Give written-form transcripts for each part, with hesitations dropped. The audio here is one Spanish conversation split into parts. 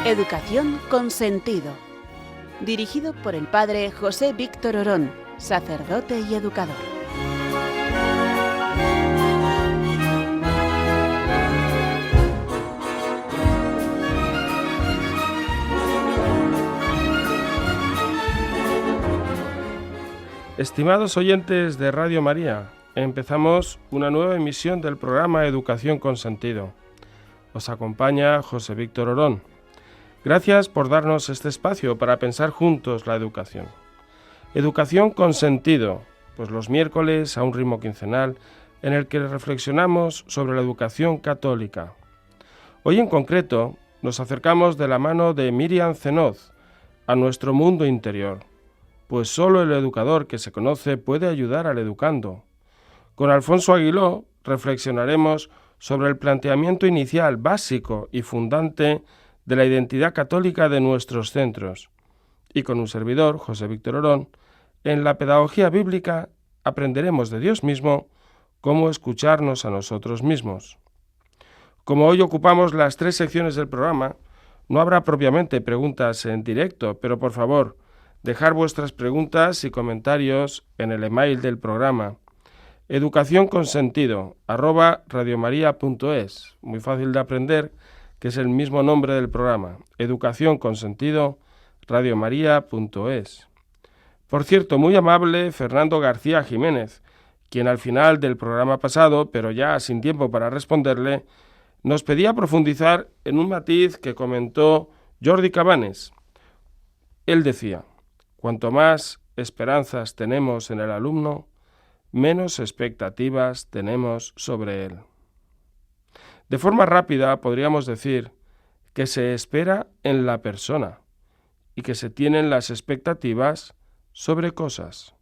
Educación con sentido. Dirigido por el padre José Víctor Orón, sacerdote y educador. Estimados oyentes de Radio María, empezamos una nueva emisión del programa Educación con Sentido. Os acompaña José Víctor Orón. Gracias por darnos este espacio para pensar juntos la educación. Educación con sentido, pues los miércoles a un ritmo quincenal en el que reflexionamos sobre la educación católica. Hoy en concreto nos acercamos de la mano de Miriam Zenoz a nuestro mundo interior, pues solo el educador que se conoce puede ayudar al educando. Con Alfonso Aguiló reflexionaremos sobre el planteamiento inicial, básico y fundante de la identidad católica de nuestros centros. Y con un servidor, José Víctor Orón, en la pedagogía bíblica aprenderemos de Dios mismo cómo escucharnos a nosotros mismos. Como hoy ocupamos las 3 secciones del programa, no habrá propiamente preguntas en directo, pero por favor, dejar vuestras preguntas y comentarios en el email del programa educacionconsentido@radiomaria.es. Muy fácil de aprender, que es el mismo nombre del programa, educacionconsentido@radiomaria.es. Por cierto, muy amable Fernando García Jiménez, quien al final del programa pasado, pero ya sin tiempo para responderle, nos pedía profundizar en un matiz que comentó Jordi Cabanes. Él decía: cuanto más esperanzas tenemos en el alumno, menos expectativas tenemos sobre él. De forma rápida podríamos decir que se espera en la persona y que se tienen las expectativas sobre cosas.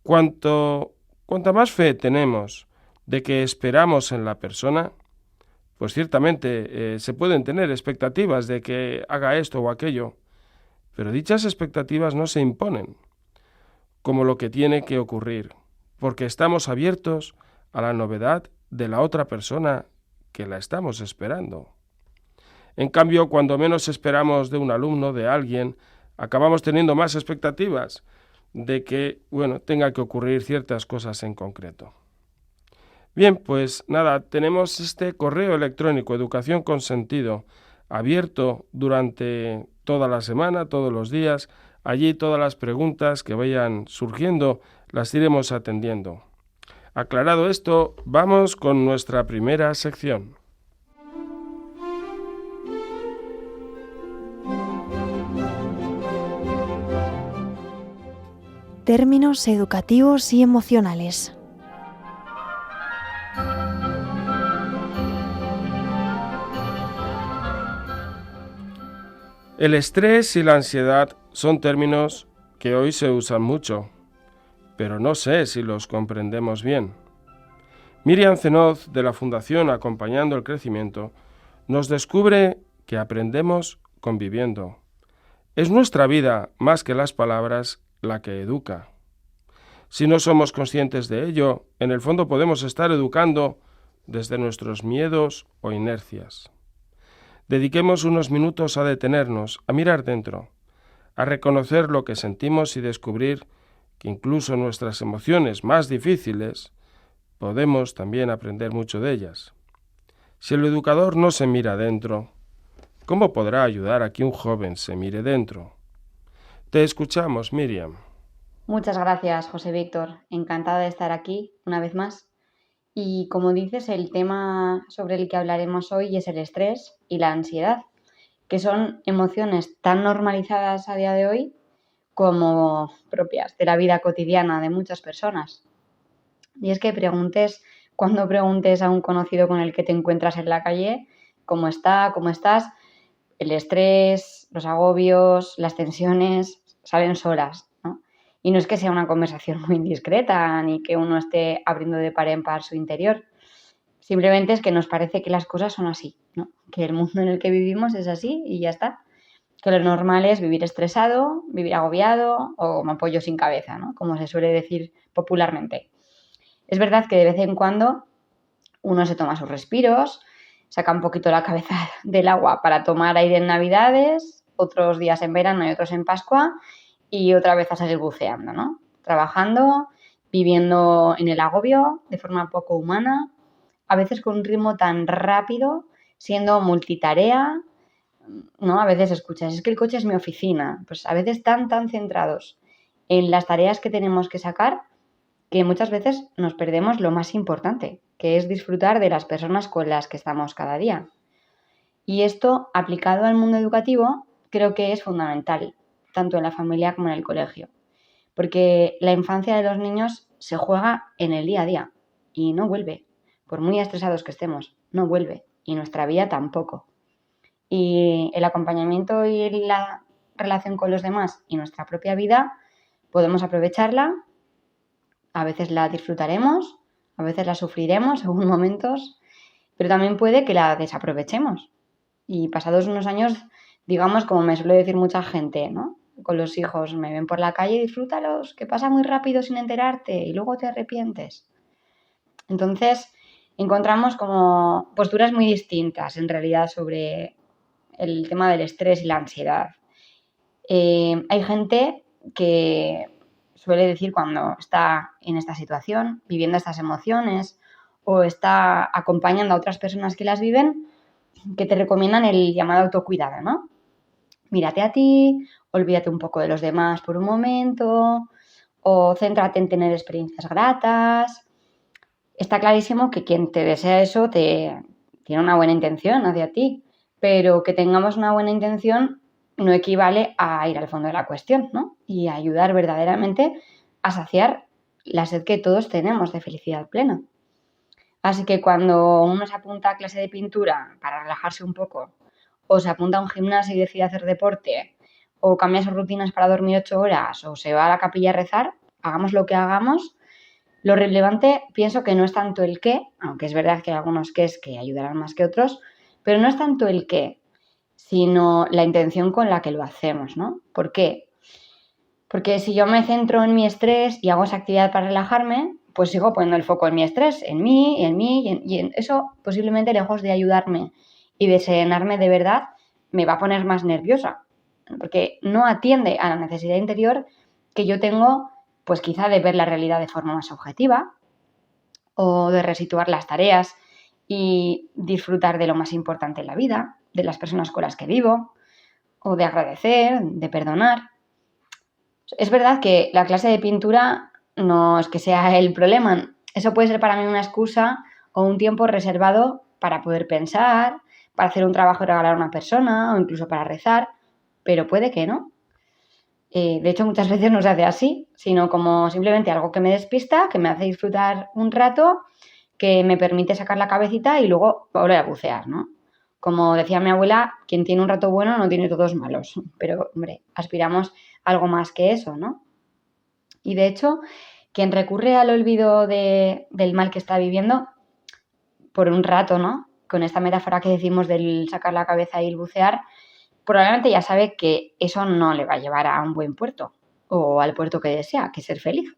Cuanta más fe tenemos de que esperamos en la persona, pues ciertamente se pueden tener expectativas de que haga esto o aquello, pero dichas expectativas no se imponen como lo que tiene que ocurrir, porque estamos abiertos a la novedad de la otra persona que la estamos esperando. En cambio, cuando menos esperamos de un alumno, de alguien, acabamos teniendo más expectativas de que, tenga que ocurrir ciertas cosas en concreto. Bien, pues nada, tenemos este correo electrónico, Educación con Sentido, abierto durante toda la semana, todos los días. Allí todas las preguntas que vayan surgiendo las iremos atendiendo. Aclarado esto, vamos con nuestra primera sección. Términos educativos y emocionales. El estrés y la ansiedad son términos que hoy se usan mucho, pero no sé si los comprendemos bien. Miriam Zenoz, de la Fundación Acompañando el Crecimiento, nos descubre que aprendemos conviviendo. Es nuestra vida, más que las palabras, la que educa. Si no somos conscientes de ello, en el fondo podemos estar educando desde nuestros miedos o inercias. Dediquemos unos minutos a detenernos, a mirar dentro, a reconocer lo que sentimos y descubrir que incluso nuestras emociones más difíciles podemos también aprender mucho de ellas. Si el educador no se mira dentro, ¿cómo podrá ayudar a que un joven se mire dentro? Te escuchamos, Miriam. Muchas gracias, José Víctor. Encantada de estar aquí una vez más. Y como dices, el tema sobre el que hablaremos hoy es el estrés y la ansiedad, que son emociones tan normalizadas a día de hoy como propias de la vida cotidiana de muchas personas. Y es que cuando preguntes a un conocido con el que te encuentras en la calle, ¿cómo está? ¿Cómo estás? El estrés, los agobios, las tensiones salen solas, ¿no? Y no es que sea una conversación muy indiscreta ni que uno esté abriendo de par en par su interior. Simplemente es que nos parece que las cosas son así, ¿no? Que el mundo en el que vivimos es así y ya está. Que lo normal es vivir estresado, vivir agobiado o como pollo sin cabeza, ¿no? Como se suele decir popularmente. Es verdad que de vez en cuando uno se toma sus respiros, saca un poquito la cabeza del agua para tomar aire en Navidades, otros días en verano y otros en Pascua, y otra vez a seguir buceando, ¿no? Trabajando, viviendo en el agobio de forma poco humana, a veces con un ritmo tan rápido, siendo multitarea, ¿no? A veces escuchas, es que el coche es mi oficina, pues a veces tan centrados en las tareas que tenemos que sacar que muchas veces nos perdemos lo más importante, que es disfrutar de las personas con las que estamos cada día. Y esto, aplicado al mundo educativo, creo que es fundamental, tanto en la familia como en el colegio, porque la infancia de los niños se juega en el día a día y no vuelve, por muy estresados que estemos, no vuelve, y nuestra vida tampoco. Y el acompañamiento y la relación con los demás y nuestra propia vida podemos aprovecharla, a veces la disfrutaremos, a veces la sufriremos según momentos, pero también puede que la desaprovechemos. Y pasados unos años, digamos, como me suele decir mucha gente, ¿no? Con los hijos, me ven por la calle, disfrútalos, que pasa muy rápido sin enterarte y luego te arrepientes. Entonces, encontramos como posturas muy distintas en realidad sobre el tema del estrés y la ansiedad. Hay gente que suele decir cuando está en esta situación, viviendo estas emociones o está acompañando a otras personas que las viven, que te recomiendan el llamado autocuidado, ¿no? Mírate a ti, olvídate un poco de los demás por un momento o céntrate en tener experiencias gratas. Está clarísimo que quien te desea eso tiene una buena intención hacia ti, pero que tengamos una buena intención no equivale a ir al fondo de la cuestión, ¿no? Y a ayudar verdaderamente a saciar la sed que todos tenemos de felicidad plena. Así que cuando uno se apunta a clase de pintura para relajarse un poco, o se apunta a un gimnasio y decide hacer deporte, o cambia sus rutinas para dormir 8 horas, o se va a la capilla a rezar, hagamos lo que hagamos, lo relevante pienso que no es tanto el qué, aunque es verdad que hay algunos qués que ayudarán más que otros, pero no es tanto el qué, sino la intención con la que lo hacemos, ¿no? ¿Por qué? Porque si yo me centro en mi estrés y hago esa actividad para relajarme, pues sigo poniendo el foco en mi estrés, en mí y en eso posiblemente, lejos de ayudarme y de serenarme de verdad, me va a poner más nerviosa, porque no atiende a la necesidad interior que yo tengo, pues quizá de ver la realidad de forma más objetiva o de resituar las tareas y disfrutar de lo más importante en la vida, de las personas con las que vivo, o de agradecer, de perdonar. Es verdad que la clase de pintura no es que sea el problema. Eso puede ser para mí una excusa o un tiempo reservado para poder pensar, para hacer un trabajo y regalar a una persona o incluso para rezar, pero puede que no. De hecho, muchas veces no se hace así, sino como simplemente algo que me despista, que me hace disfrutar un rato, que me permite sacar la cabecita y luego volver a bucear, ¿no? Como decía mi abuela, quien tiene un rato bueno no tiene todos malos, pero, hombre, aspiramos a algo más que eso, ¿no? Y de hecho, quien recurre al olvido del mal que está viviendo, por un rato, ¿no? Con esta metáfora que decimos del sacar la cabeza y el bucear, probablemente ya sabe que eso no le va a llevar a un buen puerto o al puerto que desea, que es ser feliz.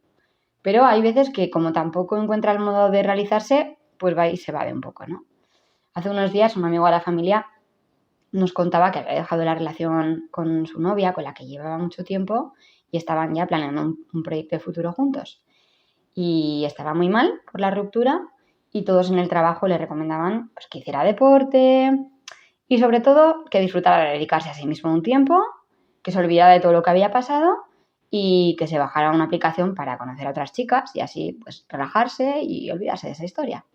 Pero hay veces que como tampoco encuentra el modo de realizarse, pues va y se va de un poco, ¿no? Hace unos días un amigo de la familia nos contaba que había dejado la relación con su novia, con la que llevaba mucho tiempo, y estaban ya planeando un proyecto de futuro juntos. Y estaba muy mal por la ruptura y todos en el trabajo le recomendaban pues, que hiciera deporte y sobre todo que disfrutara de dedicarse a sí mismo un tiempo, que se olvidara de todo lo que había pasado y que se bajara una aplicación para conocer a otras chicas y así pues relajarse y olvidarse de esa historia.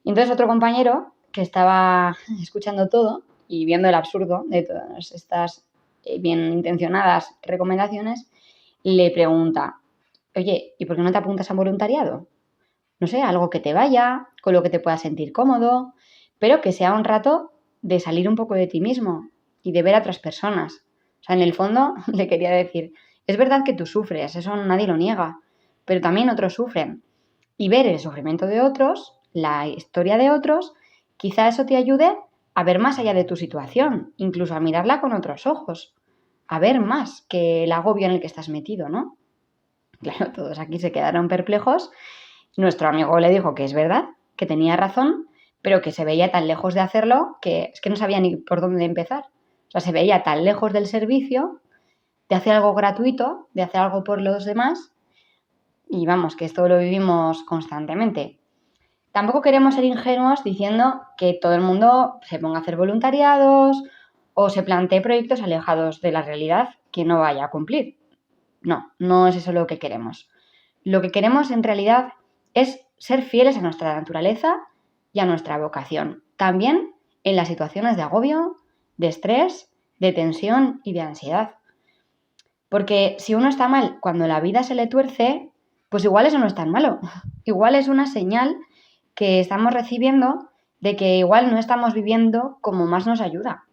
Y entonces otro compañero que estaba escuchando todo y viendo el absurdo de todas estas bien intencionadas recomendaciones, le pregunta, oye, ¿y por qué no te apuntas a voluntariado? No sé, algo que te vaya, con lo que te puedas sentir cómodo, pero que sea un rato de salir un poco de ti mismo y de ver a otras personas. O sea, en el fondo le quería decir, es verdad que tú sufres, eso nadie lo niega, pero también otros sufren. Y ver el sufrimiento de otros, la historia de otros, quizá eso te ayude a ver más allá de tu situación, incluso a mirarla con otros ojos, a ver más que el agobio en el que estás metido, ¿no? Claro, todos aquí se quedaron perplejos. Nuestro amigo le dijo que es verdad, que tenía razón, pero que se veía tan lejos de hacerlo que es que no sabía ni por dónde empezar. O sea, se veía tan lejos del servicio, de hacer algo gratuito, de hacer algo por los demás, y vamos, que esto lo vivimos constantemente. Tampoco queremos ser ingenuos diciendo que todo el mundo se ponga a hacer voluntariados o se plantee proyectos alejados de la realidad que no vaya a cumplir. No, no es eso lo que queremos. Lo que queremos en realidad es ser fieles a nuestra naturaleza y a nuestra vocación. También en las situaciones de agobio, de estrés, de tensión y de ansiedad. Porque si uno está mal cuando la vida se le tuerce, pues igual eso no es tan malo. Igual es una señal que estamos recibiendo de que igual no estamos viviendo como más nos ayuda.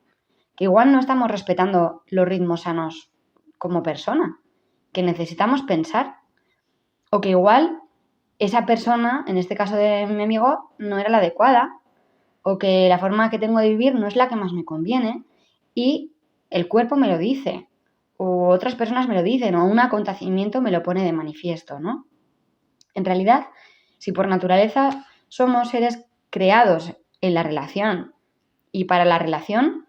Que igual no estamos respetando los ritmos sanos como persona. Que necesitamos pensar. O que igual esa persona, en este caso de mi amigo, no era la adecuada. O que la forma que tengo de vivir no es la que más me conviene. Y el cuerpo me lo dice. O otras personas me lo dicen, o un acontecimiento me lo pone de manifiesto, ¿no? En realidad, si por naturaleza somos seres creados en la relación y para la relación,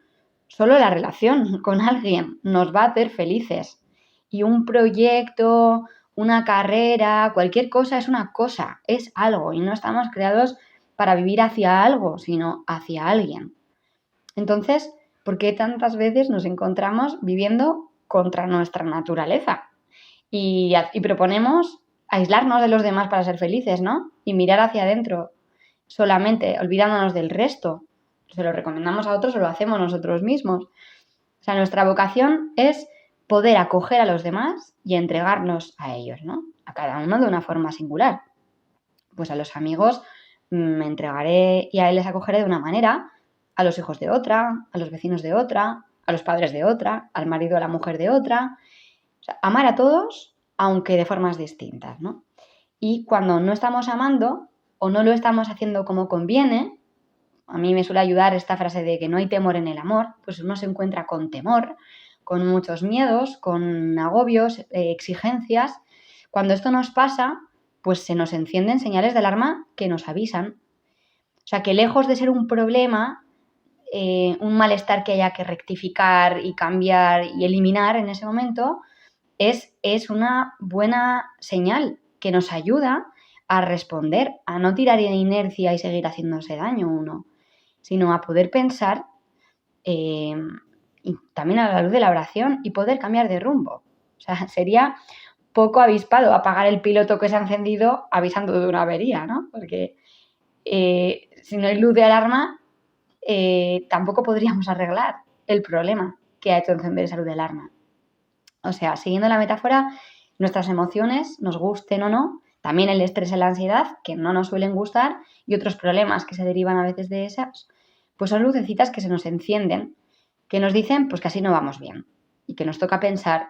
solo la relación con alguien nos va a hacer felices. Y un proyecto, una carrera, cualquier cosa es una cosa, es algo, y no estamos creados para vivir hacia algo, sino hacia alguien. Entonces, ¿por qué tantas veces nos encontramos viviendo contra nuestra naturaleza? Y proponemos aislarnos de los demás para ser felices, ¿no? Y mirar hacia adentro solamente, olvidándonos del resto. Se lo recomendamos a otros o lo hacemos nosotros mismos. O sea, nuestra vocación es poder acoger a los demás y entregarnos a ellos, ¿no? A cada uno de una forma singular. Pues a los amigos me entregaré y a él les acogeré de una manera, a los hijos de otra, a los vecinos de otra, a los padres de otra, al marido o a la mujer de otra. O sea, amar a todos, aunque de formas distintas, ¿no? Y cuando no estamos amando o no lo estamos haciendo como conviene, a mí me suele ayudar esta frase de que no hay temor en el amor, pues uno se encuentra con temor, con muchos miedos, con agobios, exigencias. Cuando esto nos pasa, pues se nos encienden señales de alarma que nos avisan. O sea, que lejos de ser un problema, un malestar que haya que rectificar y cambiar y eliminar en ese momento, es una buena señal que nos ayuda a responder, a no tirar en inercia y seguir haciéndose daño uno, sino a poder pensar y también a la luz de la oración y poder cambiar de rumbo. O sea, sería poco avispado apagar el piloto que se ha encendido avisando de una avería, ¿no? Porque si no hay luz de alarma, tampoco podríamos arreglar el problema que ha hecho encender esa luz de alarma. O sea, siguiendo la metáfora, nuestras emociones, nos gusten o no, también el estrés y la ansiedad, que no nos suelen gustar, y otros problemas que se derivan a veces de esas, pues son lucecitas que se nos encienden, que nos dicen pues que así no vamos bien y que nos toca pensar,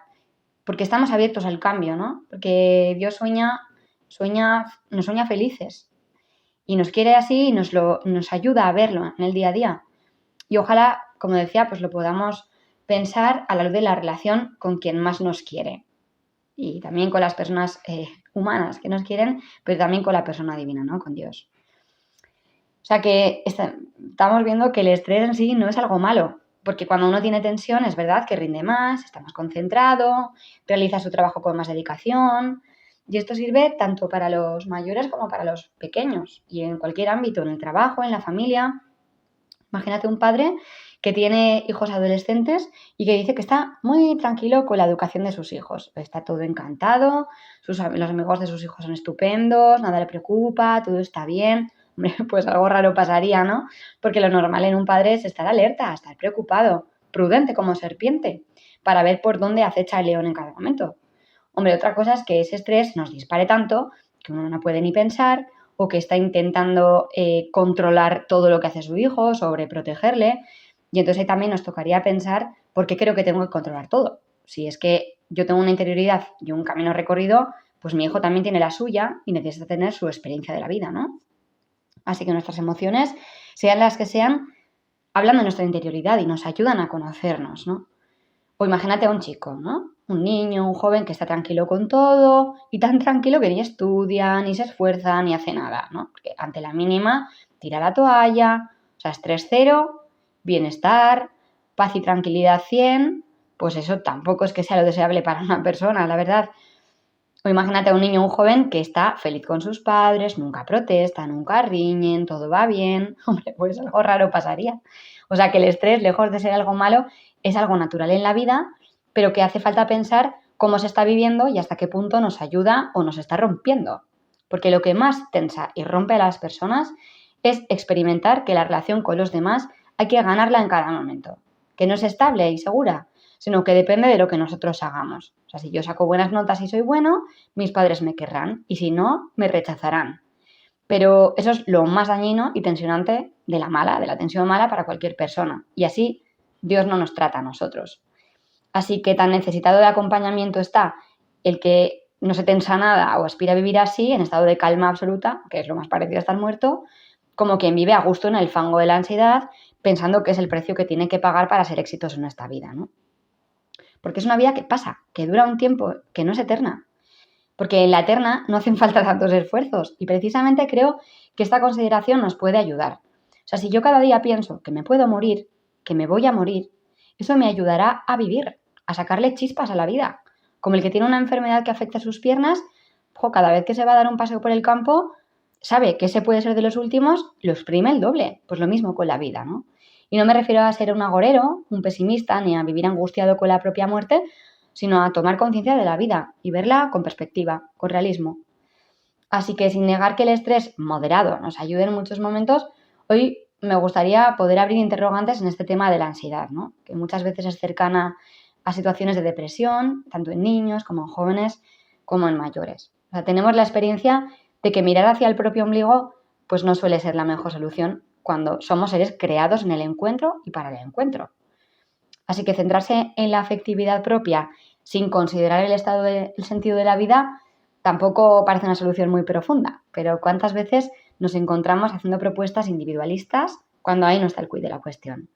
porque estamos abiertos al cambio, ¿no? Porque Dios nos sueña felices y nos quiere así y nos ayuda a verlo en el día a día. Y ojalá, como decía, pues lo podamos pensar a la luz de la relación con quien más nos quiere y también con las personas humanas que nos quieren, pero también con la persona divina, ¿no? Con Dios. O sea que estamos viendo que el estrés en sí no es algo malo, porque cuando uno tiene tensión es verdad que rinde más, está más concentrado, realiza su trabajo con más dedicación y esto sirve tanto para los mayores como para los pequeños y en cualquier ámbito, en el trabajo, en la familia. Imagínate un padre que tiene hijos adolescentes y que dice que está muy tranquilo con la educación de sus hijos. Está todo encantado, los amigos de sus hijos son estupendos, nada le preocupa, todo está bien. Hombre, pues algo raro pasaría, ¿no? Porque lo normal en un padre es estar alerta, estar preocupado, prudente como serpiente, para ver por dónde acecha el león en cada momento. Hombre, otra cosa es que ese estrés nos dispare tanto que uno no puede ni pensar o que está intentando controlar todo lo que hace su hijo, sobreprotegerle. Y entonces ahí también nos tocaría pensar por qué creo que tengo que controlar todo. Si es que yo tengo una interioridad y un camino recorrido, pues mi hijo también tiene la suya y necesita tener su experiencia de la vida, ¿no? Así que nuestras emociones, sean las que sean, hablan de nuestra interioridad y nos ayudan a conocernos, ¿no? O imagínate a un chico, ¿no? Un niño, un joven que está tranquilo con todo y tan tranquilo que ni estudia, ni se esfuerza, ni hace nada, ¿no? Porque ante la mínima tira la toalla, o sea, estrés cero, bienestar, paz y tranquilidad 100, pues eso tampoco es que sea lo deseable para una persona, la verdad. O imagínate a un niño o un joven que está feliz con sus padres, nunca protesta, nunca riñen, todo va bien. Hombre, pues algo raro pasaría. O sea que el estrés, lejos de ser algo malo, es algo natural en la vida, pero que hace falta pensar cómo se está viviendo y hasta qué punto nos ayuda o nos está rompiendo. Porque lo que más tensa y rompe a las personas es experimentar que la relación con los demás hay que ganarla en cada momento, que no es estable y segura, sino que depende de lo que nosotros hagamos. O sea, si yo saco buenas notas y soy bueno, mis padres me querrán, y si no, me rechazarán. Pero eso es lo más dañino y tensionante de la tensión mala para cualquier persona. Y así Dios no nos trata a nosotros. Así que tan necesitado de acompañamiento está el que no se tensa nada o aspira a vivir así, en estado de calma absoluta, que es lo más parecido a estar muerto, como quien vive a gusto en el fango de la ansiedad, pensando que es el precio que tiene que pagar para ser exitoso en esta vida, ¿no? Porque es una vida que pasa, que dura un tiempo, que no es eterna. Porque en la eterna no hacen falta tantos esfuerzos y precisamente creo que esta consideración nos puede ayudar. O sea, si yo cada día pienso que me puedo morir, que me voy a morir, eso me ayudará a vivir, a sacarle chispas a la vida. Como el que tiene una enfermedad que afecta a sus piernas, cada vez que se va a dar un paseo por el campo, sabe que ese puede ser de los últimos, lo exprime el doble. Pues lo mismo con la vida, ¿no? Y no me refiero a ser un agorero, un pesimista, ni a vivir angustiado con la propia muerte, sino a tomar conciencia de la vida y verla con perspectiva, con realismo. Así que sin negar que el estrés moderado nos ayude en muchos momentos, hoy me gustaría poder abrir interrogantes en este tema de la ansiedad, ¿no? Que muchas veces es cercana a situaciones de depresión, tanto en niños como en jóvenes, como en mayores. O sea, tenemos la experiencia de que mirar hacia el propio ombligo pues no suele ser la mejor solución cuando somos seres creados en el encuentro y para el encuentro. Así que centrarse en la afectividad propia sin considerar el sentido de la vida tampoco parece una solución muy profunda, pero ¿cuántas veces nos encontramos haciendo propuestas individualistas cuando ahí no está el quid de la cuestión?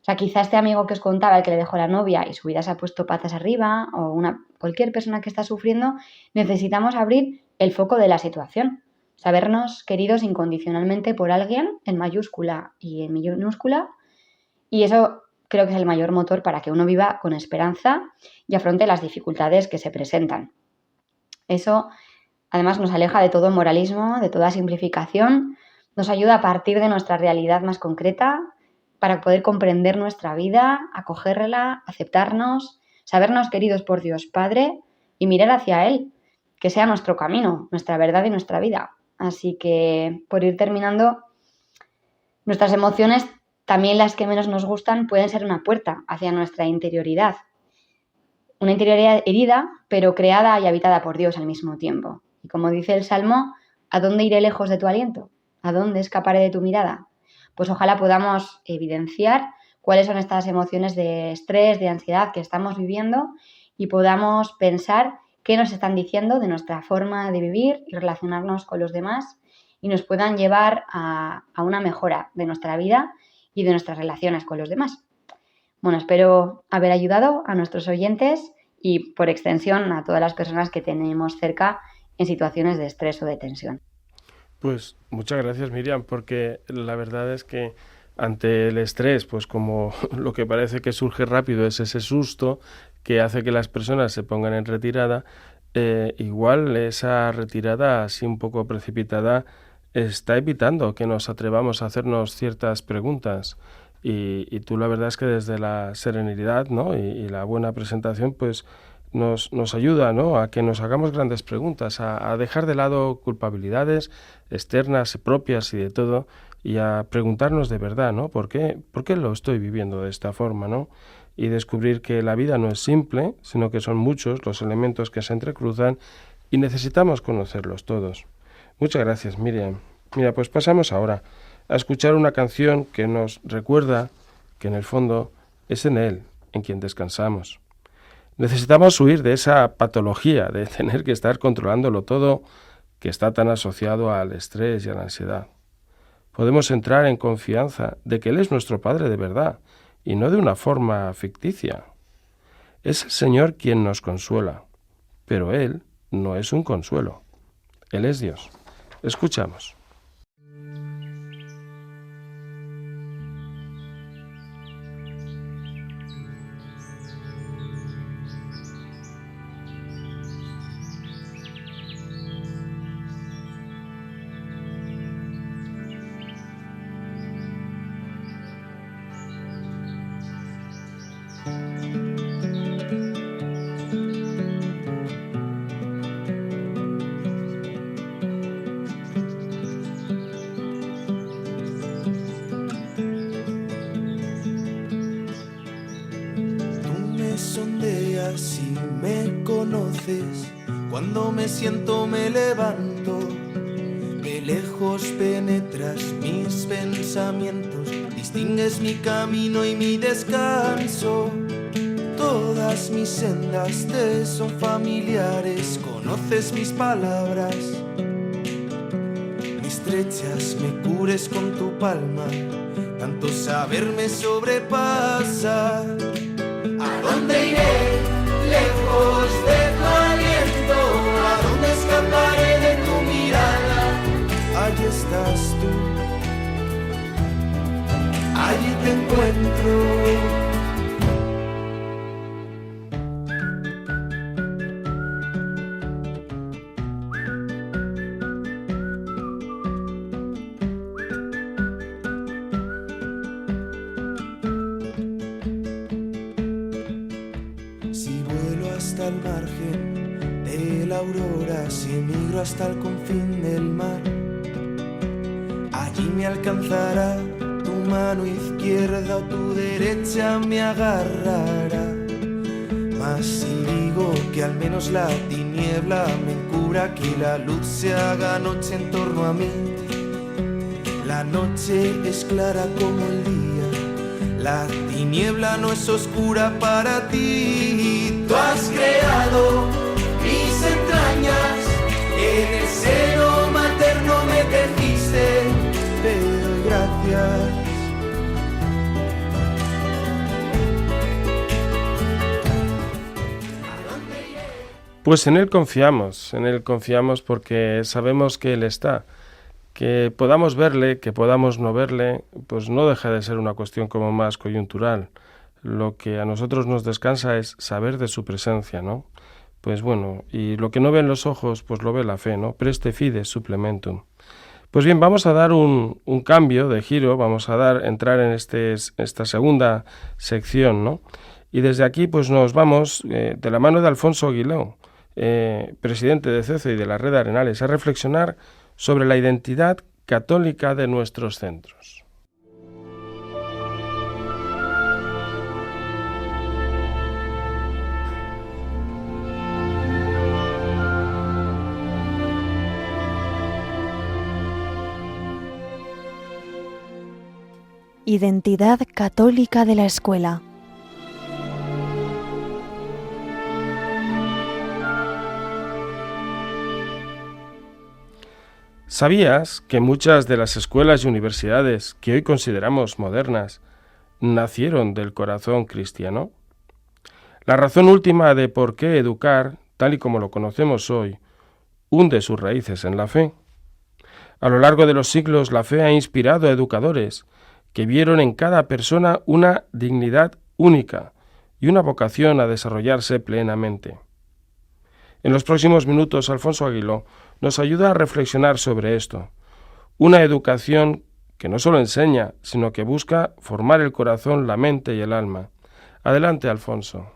O sea, quizá este amigo que os contaba, el que le dejó la novia y su vida se ha puesto patas arriba, o cualquier persona que está sufriendo, necesitamos abrir el foco de la situación, sabernos queridos incondicionalmente por alguien, en mayúscula y en minúscula, y eso creo que es el mayor motor para que uno viva con esperanza y afronte las dificultades que se presentan. Eso, además, nos aleja de todo moralismo, de toda simplificación, nos ayuda a partir de nuestra realidad más concreta para poder comprender nuestra vida, acogerla, aceptarnos, sabernos queridos por Dios Padre y mirar hacia Él, que sea nuestro camino, nuestra verdad y nuestra vida. Así que, por ir terminando, nuestras emociones, también las que menos nos gustan, pueden ser una puerta hacia nuestra interioridad. Una interioridad herida, pero creada y habitada por Dios al mismo tiempo. Y como dice el Salmo, ¿a dónde iré lejos de tu aliento? ¿A dónde escaparé de tu mirada? Pues ojalá podamos evidenciar cuáles son estas emociones de estrés, de ansiedad que estamos viviendo y podamos pensar qué nos están diciendo de nuestra forma de vivir y relacionarnos con los demás y nos puedan llevar a una mejora de nuestra vida y de nuestras relaciones con los demás. Bueno, espero haber ayudado a nuestros oyentes y, por extensión, a todas las personas que tenemos cerca en situaciones de estrés o de tensión. Pues muchas gracias, Miriam, porque la verdad es que ante el estrés, pues como lo que parece que surge rápido es ese susto que hace que las personas se pongan en retirada, igual esa retirada así un poco precipitada está evitando que nos atrevamos a hacernos ciertas preguntas. Y tú la verdad es que desde la serenidad, ¿no? y la buena presentación pues nos ayuda, ¿no? A que nos hagamos grandes preguntas, a dejar de lado culpabilidades externas, propias y de todo, y a preguntarnos de verdad, ¿no? ¿Por qué lo estoy viviendo de esta forma, ¿no? Y descubrir que la vida no es simple, sino que son muchos los elementos que se entrecruzan y necesitamos conocerlos todos. Muchas gracias, Miriam. Mira, pues pasamos ahora a escuchar una canción que nos recuerda que en el fondo es en Él en quien descansamos. Necesitamos huir de esa patología de tener que estar controlándolo todo que está tan asociado al estrés y a la ansiedad. Podemos entrar en confianza de que Él es nuestro Padre de verdad y no de una forma ficticia. Es el Señor quien nos consuela, pero Él no es un consuelo. Él es Dios. Escuchamos. Sondeas y me conoces, cuando me siento me levanto, de lejos penetras mis pensamientos, distingues mi camino y mi descanso, todas mis sendas te son familiares, conoces mis palabras, me estrechas, me cures con tu palma, tanto saber me sobrepasa. ¿A dónde iré? Lejos de tu aliento. ¿A dónde escaparé de tu mirada? Allí estás tú. Allí te encuentro. Al margen de la aurora, si migro hasta el confín del mar, allí me alcanzará tu mano izquierda o tu derecha me agarrará. Mas si digo que al menos la tiniebla me encubra, que la luz se haga noche en torno a mí, la noche es clara como el día, la tiniebla no es oscura para ti. Tú has creado mis entrañas, en el seno materno me tejiste, te doy gracias. Pues en Él confiamos porque sabemos que Él está. Que podamos verle, que podamos no verle, pues no deja de ser una cuestión como más coyuntural. Lo que a nosotros nos descansa es saber de su presencia, ¿no? Pues bueno, y lo que no ven los ojos, pues lo ve la fe, ¿no? Preste fides supplementum. Pues bien, vamos a dar un cambio de giro, vamos a entrar en esta segunda sección, ¿no? Y desde aquí, pues nos vamos, de la mano de Alfonso Aguiló, presidente de CECE y de la Red Arenales, a reflexionar sobre la identidad católica de nuestros centros. Identidad católica de la escuela. ¿Sabías que muchas de las escuelas y universidades que hoy consideramos modernas nacieron del corazón cristiano? La razón última de por qué educar, tal y como lo conocemos hoy, hunde sus raíces en la fe. A lo largo de los siglos, la fe ha inspirado a educadores que vieron en cada persona una dignidad única y una vocación a desarrollarse plenamente. En los próximos minutos, Alfonso Aguiló nos ayuda a reflexionar sobre esto. Una educación que no solo enseña, sino que busca formar el corazón, la mente y el alma. Adelante, Alfonso.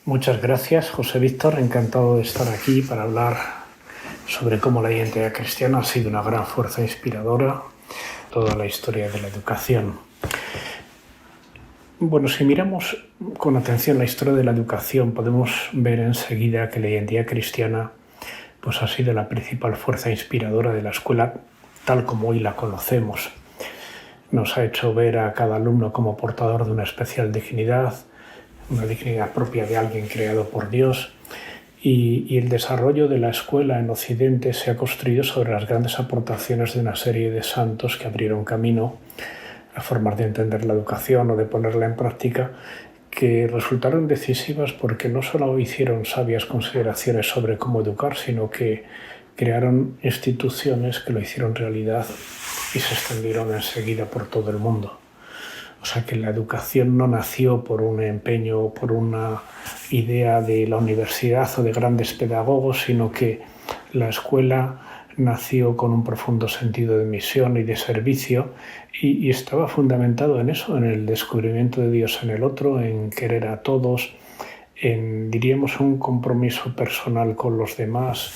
Muchas gracias, José Víctor. Encantado de estar aquí para hablar sobre cómo la identidad cristiana ha sido una gran fuerza inspiradora toda la historia de la educación. Bueno, si miramos con atención la historia de la educación, podemos ver enseguida que la identidad cristiana pues, ha sido la principal fuerza inspiradora de la escuela tal como hoy la conocemos. Nos ha hecho ver a cada alumno como portador de una especial dignidad, una dignidad propia de alguien creado por Dios, y el desarrollo de la escuela en Occidente se ha construido sobre las grandes aportaciones de una serie de santos que abrieron camino a formas de entender la educación o de ponerla en práctica que resultaron decisivas porque no solo hicieron sabias consideraciones sobre cómo educar, sino que crearon instituciones que lo hicieron realidad y se extendieron enseguida por todo el mundo. O sea que la educación no nació por un empeño o por una idea de la universidad o de grandes pedagogos, sino que la escuela nació con un profundo sentido de misión y de servicio y estaba fundamentado en eso, en el descubrimiento de Dios en el otro, en querer a todos, en, diríamos, un compromiso personal con los demás,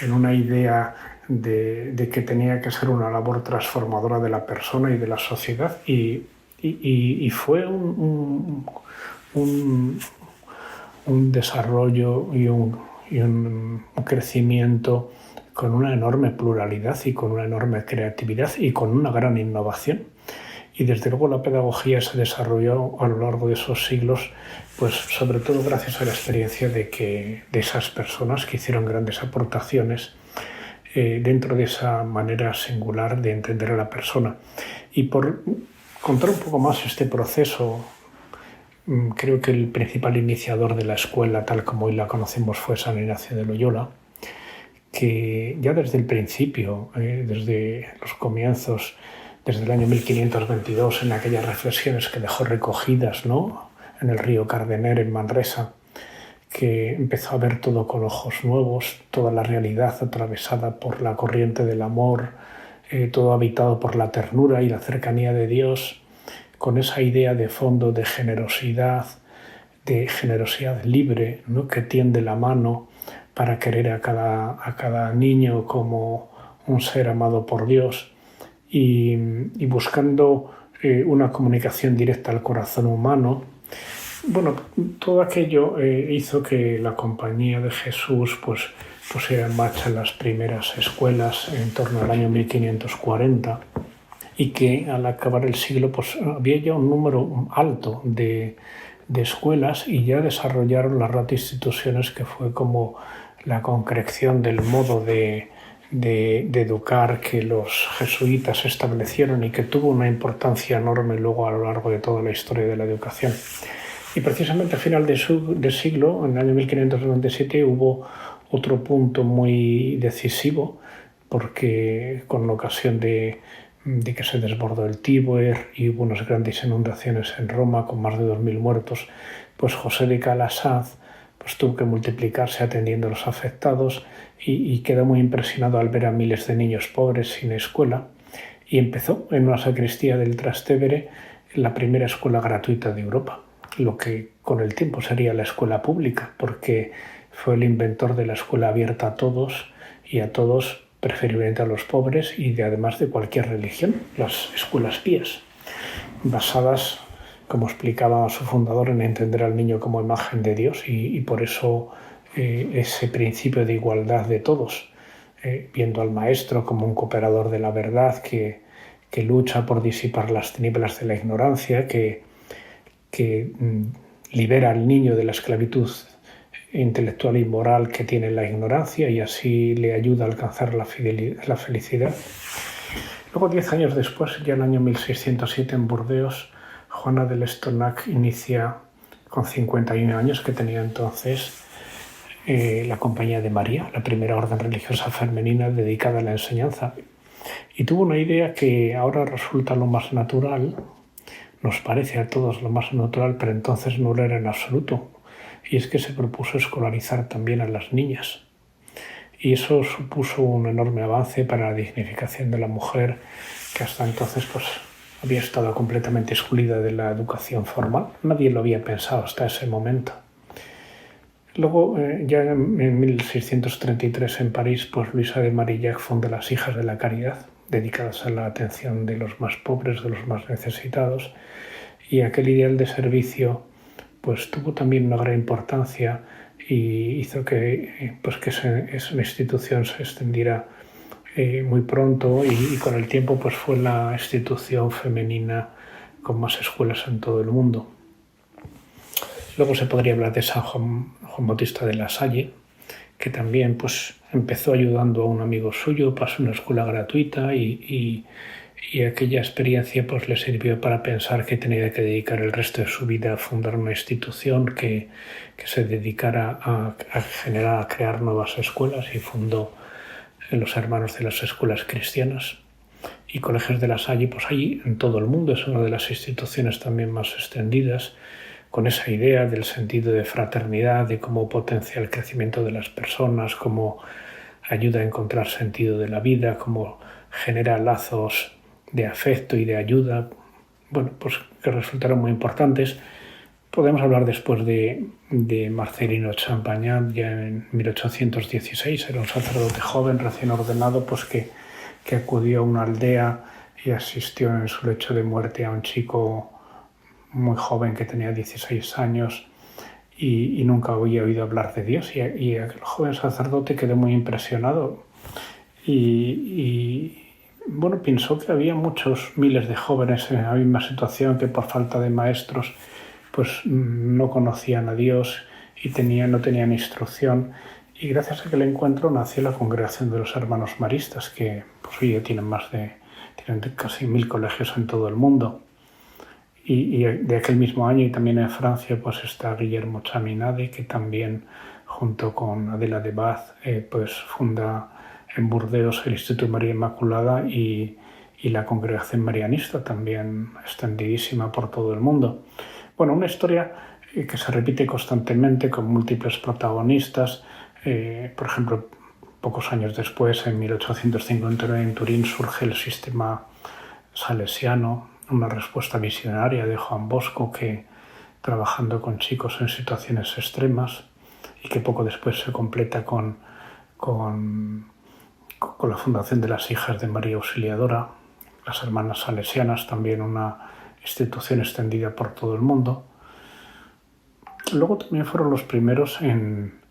en una idea de que tenía que ser una labor transformadora de la persona y de la sociedad y fue un desarrollo y un crecimiento con una enorme pluralidad y con una enorme creatividad y con una gran innovación. Y desde luego la pedagogía se desarrolló a lo largo de esos siglos, pues sobre todo gracias a la experiencia de esas personas que hicieron grandes aportaciones dentro de esa manera singular de entender a la persona. Y por contar un poco más este proceso, creo que el principal iniciador de la escuela, tal como hoy la conocemos, fue San Ignacio de Loyola, que ya desde el principio, desde los comienzos, desde el año 1522, en aquellas reflexiones que dejó recogidas, ¿no?, en el río Cardener, en Manresa, que empezó a ver todo con ojos nuevos, toda la realidad atravesada por la corriente del amor, todo habitado por la ternura y la cercanía de Dios, con esa idea de fondo de generosidad libre, ¿no?, que tiende la mano para querer a cada niño como un ser amado por Dios y buscando una comunicación directa al corazón humano. Bueno, todo aquello hizo que la Compañía de Jesús pues pusiera en marcha las primeras escuelas en torno al año 1540 y que al acabar el siglo pues había ya un número alto de escuelas y ya desarrollaron las Ratio Institutiones, que fue como la concreción del modo de educar que los jesuitas establecieron y que tuvo una importancia enorme luego a lo largo de toda la historia de la educación. Y precisamente a final del siglo, en el año 1597, hubo otro punto muy decisivo, porque con ocasión de que se desbordó el Tíber y hubo unas grandes inundaciones en Roma con más de 2.000 muertos, pues José de Calassanz pues tuvo que multiplicarse atendiendo a los afectados y quedó muy impresionado al ver a miles de niños pobres sin escuela y empezó en una sacristía del Trastevere la primera escuela gratuita de Europa, lo que con el tiempo sería la escuela pública, porque fue el inventor de la escuela abierta a todos y a todos, preferiblemente a los pobres y además de cualquier religión, las escuelas pías, basadas, como explicaba su fundador, en entender al niño como imagen de Dios y por eso ese principio de igualdad de todos, viendo al maestro como un cooperador de la verdad que lucha por disipar las tinieblas de la ignorancia, que libera al niño de la esclavitud intelectual y moral que tiene la ignorancia y así le ayuda a alcanzar la felicidad. Luego, 10 años después, ya en el año 1607 en Burdeos, Juana de Lestonac inicia, con 51 años que tenía entonces, la Compañía de María, la primera orden religiosa femenina dedicada a la enseñanza. Y tuvo una idea que ahora resulta lo más natural, nos parece a todos lo más natural, pero entonces no lo era en absoluto. Y es que se propuso escolarizar también a las niñas. Y eso supuso un enorme avance para la dignificación de la mujer, que hasta entonces pues había estado completamente excluida de la educación formal. Nadie lo había pensado hasta ese momento. Luego, ya en 1633 en París, pues Luisa de Marillac funda las Hijas de la Caridad, dedicadas a la atención de los más pobres, de los más necesitados. Y aquel ideal de servicio pues tuvo también una gran importancia y hizo que esa institución se extendiera muy pronto y con el tiempo pues fue la institución femenina con más escuelas en todo el mundo. Luego se podría hablar de San Juan Bautista de la Salle, que también pues empezó ayudando a un amigo suyo, pasó una escuela gratuita y y aquella experiencia pues le sirvió para pensar que tenía que dedicar el resto de su vida a fundar una institución que se dedicara a crear nuevas escuelas, y fundó los Hermanos de las Escuelas Cristianas y Colegios de la Salle, pues ahí en todo el mundo. Es una de las instituciones también más extendidas, con esa idea del sentido de fraternidad, de cómo potencia el crecimiento de las personas, cómo ayuda a encontrar sentido de la vida, cómo genera lazos de afecto y de ayuda, bueno, pues que resultaron muy importantes. Podemos hablar después de Marcelino Champagnat, ya en 1816, era un sacerdote joven, recién ordenado, pues que acudió a una aldea y asistió en su lecho de muerte a un chico muy joven que tenía 16 años y nunca había oído hablar de Dios, y aquel joven sacerdote quedó muy impresionado y bueno, pensó que había muchos miles de jóvenes en la misma situación, que por falta de maestros pues no conocían a Dios y no tenían instrucción, y gracias a aquel encuentro nació la Congregación de los Hermanos Maristas, que pues hoy ya tienen casi 1000 colegios en todo el mundo. Y de aquel mismo año, y también en Francia, pues está Guillermo Chaminade, que también junto con Adela de Bath pues funda en Burdeos el Instituto María Inmaculada y la Congregación Marianista, también extendidísima por todo el mundo. Bueno, una historia que se repite constantemente con múltiples protagonistas. Por ejemplo, pocos años después, en 1859, en Turín surge el sistema salesiano, una respuesta visionaria de Juan Bosco, que trabajando con chicos en situaciones extremas, y que poco después se completa con la fundación de las Hijas de María Auxiliadora, las Hermanas Salesianas, también una institución extendida por todo el mundo. Luego también fueron los primeros en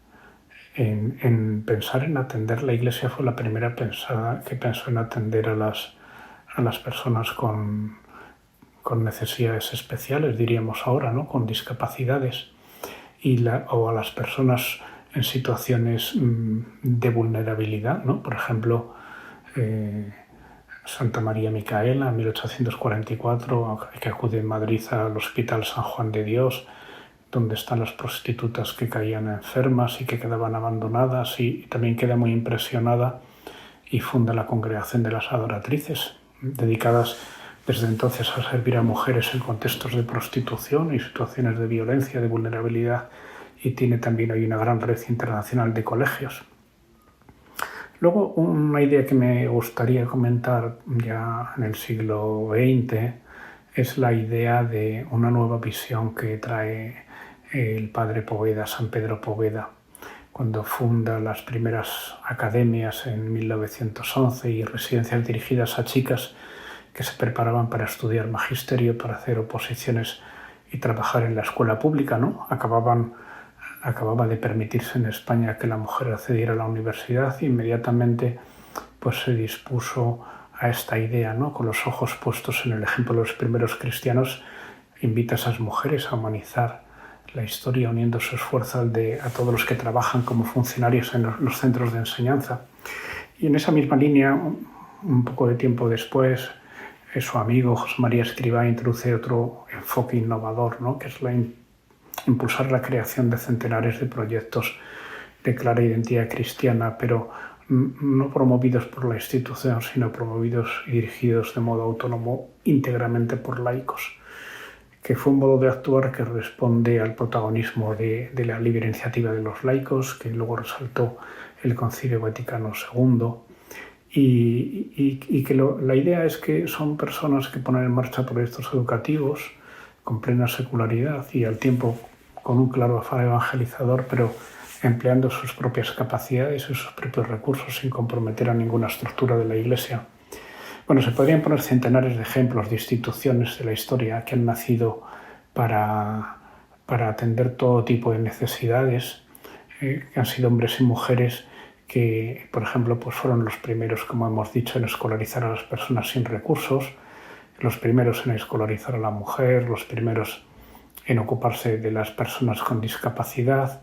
pensar en atender. La Iglesia fue la primera que pensó en atender a las personas con necesidades especiales, diríamos ahora, ¿no? Con discapacidades, o a las personas en situaciones de vulnerabilidad, ¿no? Por ejemplo, Santa María Micaela, en 1844, que acude en Madrid al Hospital San Juan de Dios, donde están las prostitutas que caían enfermas y que quedaban abandonadas, y también queda muy impresionada y funda la Congregación de las Adoratrices, dedicadas desde entonces a servir a mujeres en contextos de prostitución y situaciones de violencia, de vulnerabilidad, y tiene también hoy una gran red internacional de colegios. Luego, una idea que me gustaría comentar ya en el siglo XX es la idea de una nueva visión que trae el padre Poveda, San Pedro Poveda, cuando funda las primeras academias en 1911 y residencias dirigidas a chicas que se preparaban para estudiar magisterio, para hacer oposiciones y trabajar en la escuela pública, ¿no? Acababa de permitirse en España que la mujer accediera a la universidad, e inmediatamente pues se dispuso a esta idea, ¿no? Con los ojos puestos en el ejemplo de los primeros cristianos, invita a esas mujeres a humanizar la historia, uniendo su esfuerzo a todos los que trabajan como funcionarios en los centros de enseñanza. Y en esa misma línea, un poco de tiempo después, su amigo José María Escrivá introduce otro enfoque innovador, ¿no? Que es impulsar la creación de centenares de proyectos de clara identidad cristiana, pero no promovidos por la institución, sino promovidos y dirigidos de modo autónomo íntegramente por laicos, que fue un modo de actuar que responde al protagonismo de la libre iniciativa de los laicos, que luego resaltó el Concilio Vaticano II, y que la idea es que son personas que ponen en marcha proyectos educativos con plena secularidad y al tiempo con un claro afán evangelizador, pero empleando sus propias capacidades y sus propios recursos sin comprometer a ninguna estructura de la Iglesia. Bueno, se podrían poner centenares de ejemplos de instituciones de la historia que han nacido para atender todo tipo de necesidades, que han sido hombres y mujeres que, por ejemplo, pues fueron los primeros, como hemos dicho, en escolarizar a las personas sin recursos, los primeros en escolarizar a la mujer, los primeros en ocuparse de las personas con discapacidad,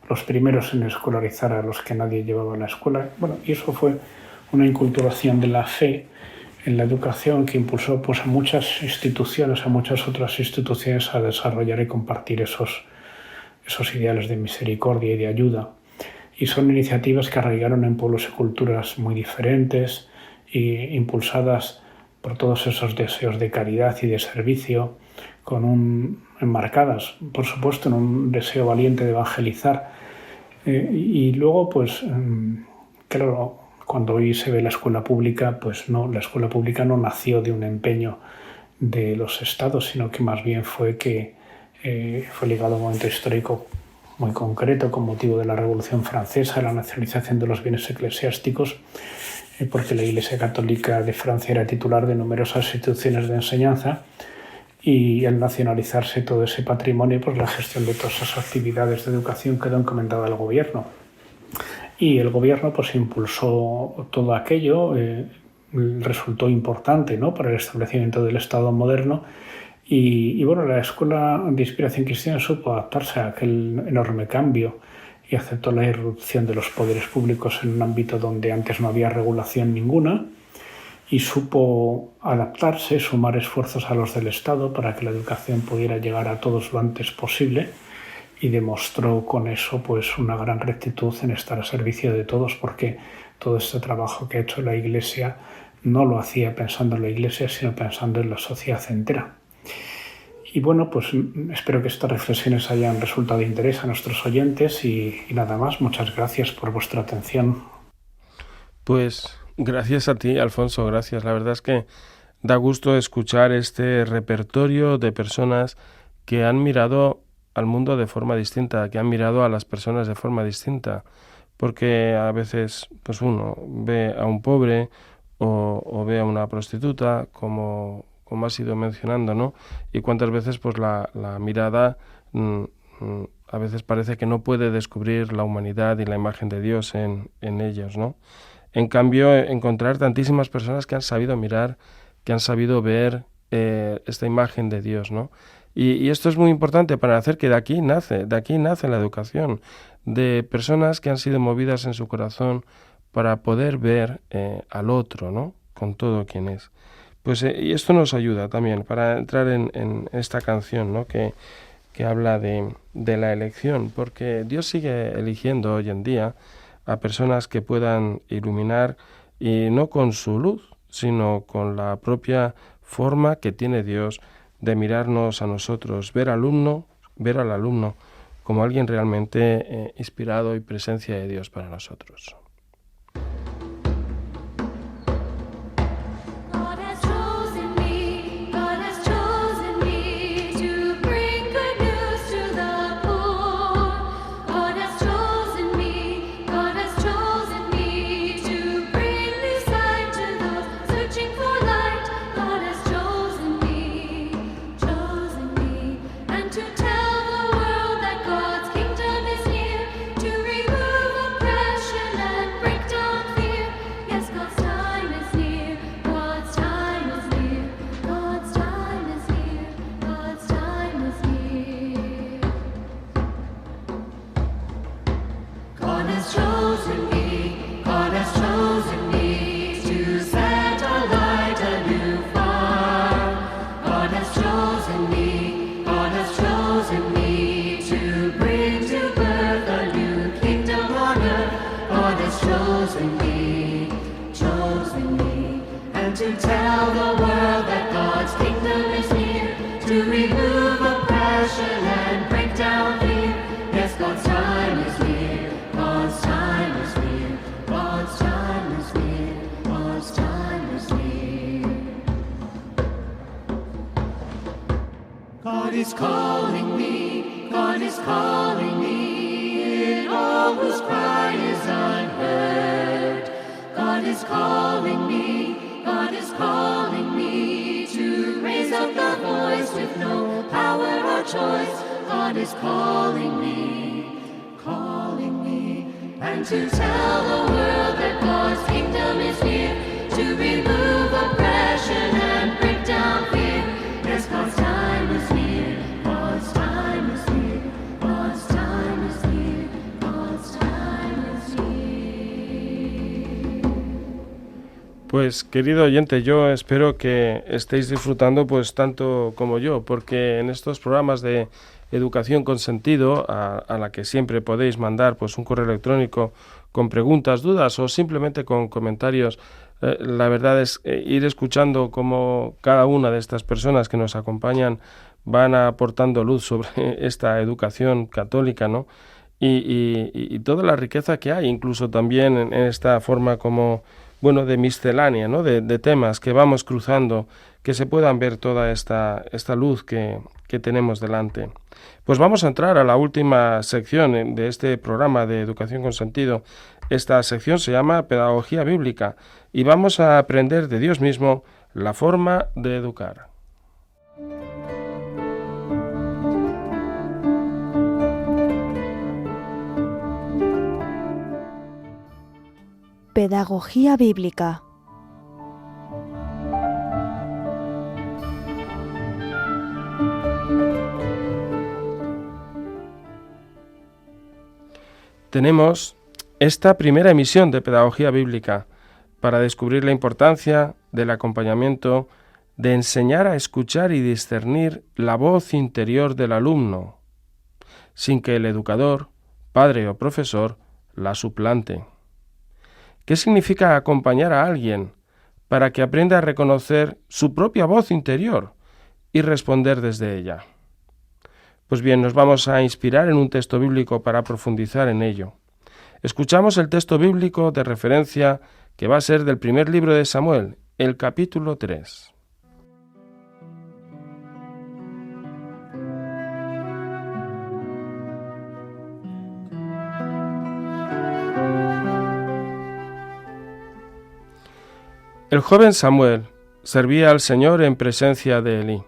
los primeros en escolarizar a los que nadie llevaba a la escuela. Bueno, y eso fue una inculturación de la fe en la educación que impulsó pues, a muchas instituciones, a muchas otras instituciones a desarrollar y compartir esos ideales de misericordia y de ayuda. Y son iniciativas que arraigaron en pueblos y culturas muy diferentes e impulsadas por todos esos deseos de caridad y de servicio, enmarcadas, por supuesto, en un deseo valiente de evangelizar. Y luego, pues, claro, cuando hoy se ve la escuela pública, pues no, la escuela pública no nació de un empeño de los estados, sino que más bien fue ligado a un momento histórico muy concreto con motivo de la Revolución Francesa, la nacionalización de los bienes eclesiásticos, porque la Iglesia Católica de Francia era titular de numerosas instituciones de enseñanza y al nacionalizarse todo ese patrimonio, pues la gestión de todas esas actividades de educación quedó encomendada al gobierno. Y el gobierno pues impulsó todo aquello, resultó importante, ¿no?, para el establecimiento del Estado moderno. Y bueno, la Escuela de Inspiración Cristiana supo adaptarse a aquel enorme cambio y aceptó la irrupción de los poderes públicos en un ámbito donde antes no había regulación ninguna, y supo adaptarse, sumar esfuerzos a los del Estado para que la educación pudiera llegar a todos lo antes posible, y demostró con eso pues una gran rectitud en estar a servicio de todos, porque todo este trabajo que ha hecho la Iglesia no lo hacía pensando en la Iglesia, sino pensando en la sociedad entera. Y bueno, pues espero que estas reflexiones hayan resultado de interés a nuestros oyentes y nada más. Muchas gracias por vuestra atención. Pues gracias a ti, Alfonso, gracias. La verdad es que da gusto escuchar este repertorio de personas que han mirado al mundo de forma distinta, que han mirado a las personas de forma distinta, porque a veces pues uno ve a un pobre o ve a una prostituta, como ha sido mencionando, ¿no? Y cuántas veces pues la mirada a veces parece que no puede descubrir la humanidad y la imagen de Dios en ellos, ¿no? En cambio, encontrar tantísimas personas que han sabido mirar, que han sabido ver esta imagen de Dios, ¿no? Y esto es muy importante para hacer que de aquí nace la educación, de personas que han sido movidas en su corazón para poder ver al otro, ¿no?, con todo quien es. Pues y esto nos ayuda también para entrar en esta canción, ¿no?, que habla de la elección, porque Dios sigue eligiendo hoy en día a personas que puedan iluminar, y no con su luz, sino con la propia forma que tiene Dios de mirarnos a nosotros, ver al alumno como alguien realmente inspirado y presencia de Dios para nosotros. God is calling me, God is calling me, in all whose cry is unheard. God is calling me, God is calling me, to raise up the voice with no power or choice. God is calling me, and to tell the world that God's kingdom is near, to remove oppression and break down fear. Yes, God's time is near, God's time is near, God's time is near, God's time is near. Pues querido oyente, yo espero que estéis disfrutando pues tanto como yo, porque en estos programas de Educación con Sentido, a la que siempre podéis mandar pues un correo electrónico con preguntas, dudas o simplemente con comentarios, la verdad es ir escuchando cómo cada una de estas personas que nos acompañan van aportando luz sobre esta educación católica, ¿no? Y toda la riqueza que hay, incluso también en esta forma como, bueno, de miscelánea, ¿no? De temas que vamos cruzando, que se puedan ver toda esta luz que tenemos delante. Pues vamos a entrar a la última sección de este programa de Educación con Sentido. Esta sección se llama Pedagogía Bíblica y vamos a aprender de Dios mismo la forma de educar. Pedagogía Bíblica. Tenemos esta primera emisión de Pedagogía Bíblica para descubrir la importancia del acompañamiento, de enseñar a escuchar y discernir la voz interior del alumno, sin que el educador, padre o profesor, la suplante. ¿Qué significa acompañar a alguien para que aprenda a reconocer su propia voz interior y responder desde ella? Pues bien, nos vamos a inspirar en un texto bíblico para profundizar en ello. Escuchamos el texto bíblico de referencia que va a ser del primer libro de Samuel, el capítulo 3. El joven Samuel servía al Señor en presencia de Elí.